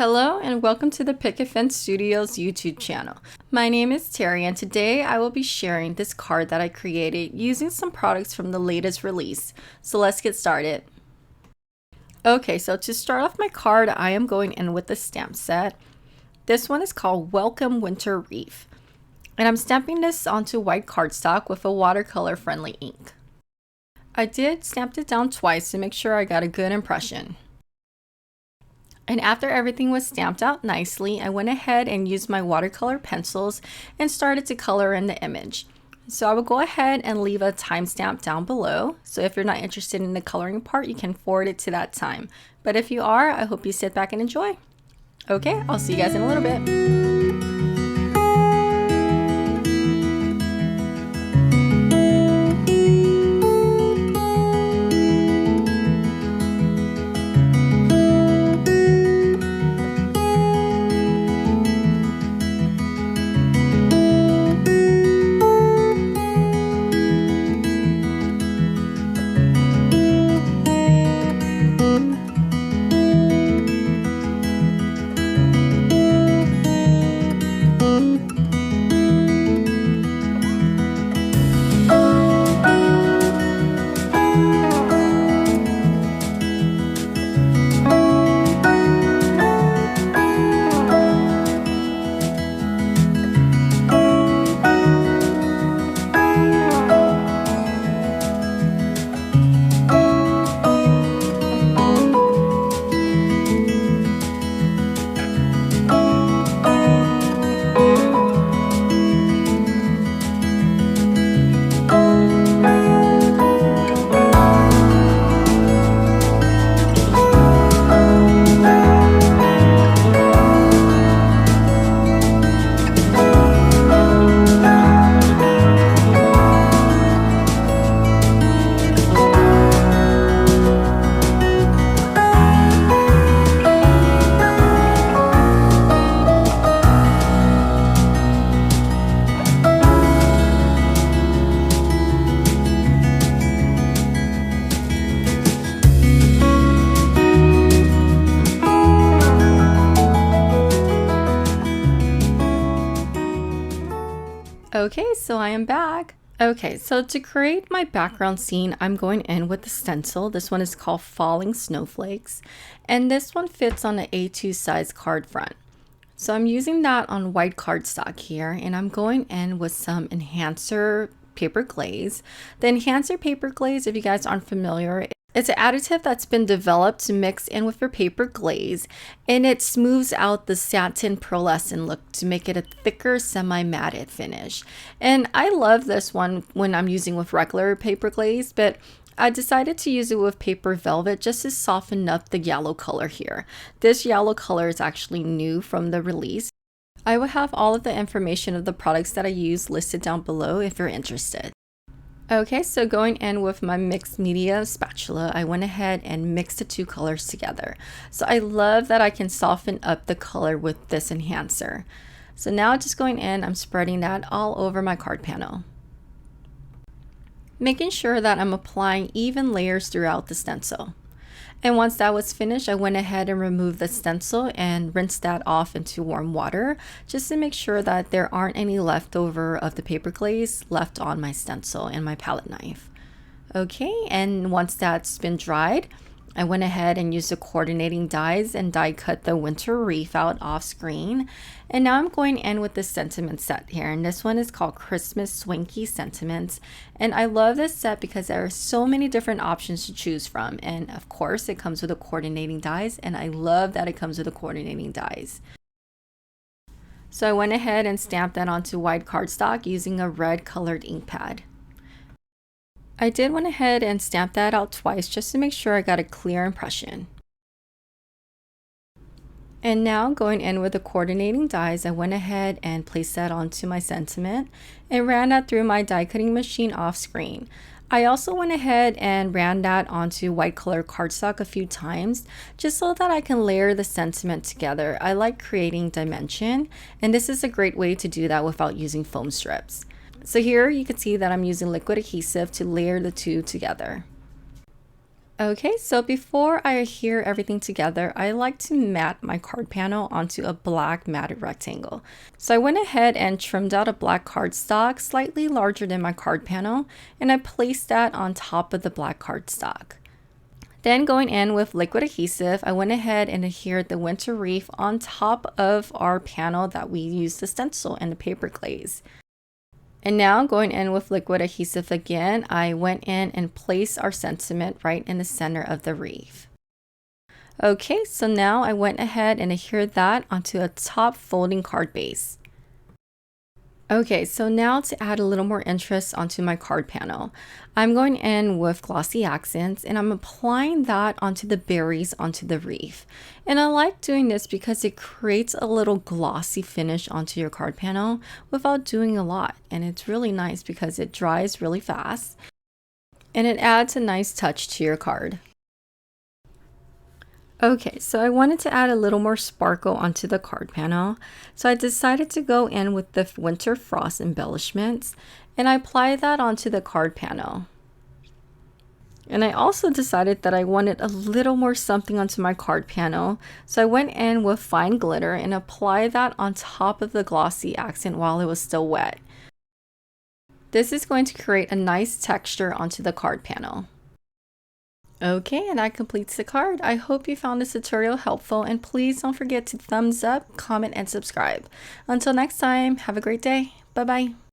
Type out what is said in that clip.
Hello and welcome to the Picket Studios YouTube channel. My name is Terry and today I will be sharing this card that I created using some products from the latest release. So let's get started. Okay, so to start off my card, I am going in with the stamp set. This one is called Welcome Winter Wreath. And I'm stamping this onto white cardstock with a watercolor friendly ink. I did stamp it down twice to make sure I got a good impression. And after everything was stamped out nicely, I went ahead and used my watercolor pencils and started to color in the image. So I will go ahead and leave a timestamp down below. So if you're not interested in the coloring part, you can forward it to that time. But if you are, I hope you sit back and enjoy. Okay, I'll see you guys in a little bit. Okay, so I am back. Okay, so to create my background scene, I'm going in with the stencil. This one is called Falling Snowflakes, and this one fits on an A2 size card front. So I'm using that on white cardstock here, and I'm going in with some enhancer paper glaze. The enhancer paper glaze, if you guys aren't familiar, it's an additive that's been developed to mix in with your paper glaze, and it smooths out the satin pearlescent look to make it a thicker semi-matted finish. And I love this one when I'm using with regular paper glaze, but I decided to use it with Paper Velvet just to soften up the yellow color here. This yellow color is actually new from the release. I will have all of the information of the products that I use listed down below if you're interested. Okay, so going in with my mixed media spatula, I went ahead and mixed the two colors together. So I love that I can soften up the color with this enhancer. So now just going in, I'm spreading that all over my card panel, making sure that I'm applying even layers throughout the stencil. And once that was finished, I went ahead and removed the stencil and rinsed that off into warm water just to make sure that there aren't any leftover of the paper glaze left on my stencil and my palette knife. Okay, and once that's been dried, I went ahead and used the coordinating dies and die cut the winter wreath out off screen. And now I'm going in with the sentiment set here, and this one is called Christmas Swanky Sentiments. And I love this set because there are so many different options to choose from, and of course it comes with the coordinating dies, and I love that it comes with the coordinating dies. So I went ahead and stamped that onto white cardstock using a red colored ink pad. I did went ahead and stamp that out twice just to make sure I got a clear impression. And now going in with the coordinating dies, I went ahead and placed that onto my sentiment and ran that through my die cutting machine off screen. I also went ahead and ran that onto white color cardstock a few times just so that I can layer the sentiment together. I like creating dimension, and this is a great way to do that without using foam strips. So here you can see that I'm using liquid adhesive to layer the two together. Okay, so before I adhere everything together, I like to mat my card panel onto a black matted rectangle. So I went ahead and trimmed out a black cardstock slightly larger than my card panel, and I placed that on top of the black cardstock. Then going in with liquid adhesive, I went ahead and adhered the winter wreath on top of our panel that we used the stencil and the paper glaze. And now going in with liquid adhesive again, I went in and placed our sentiment right in the center of the wreath. Okay, so now I went ahead and adhered that onto a top folding card base. Okay, so now to add a little more interest onto my card panel, I'm going in with glossy accents and I'm applying that onto the berries onto the wreath. And I like doing this because it creates a little glossy finish onto your card panel without doing a lot. And it's really nice because it dries really fast and it adds a nice touch to your card. Okay, so I wanted to add a little more sparkle onto the card panel. So I decided to go in with the winter frost embellishments and I applied that onto the card panel. And I also decided that I wanted a little more something onto my card panel. So I went in with fine glitter and applied that on top of the glossy accent while it was still wet. This is going to create a nice texture onto the card panel. Okay, and that completes the card. I hope you found this tutorial helpful and please don't forget to thumbs up, comment, and subscribe. Until next time, have a great day. Bye-bye.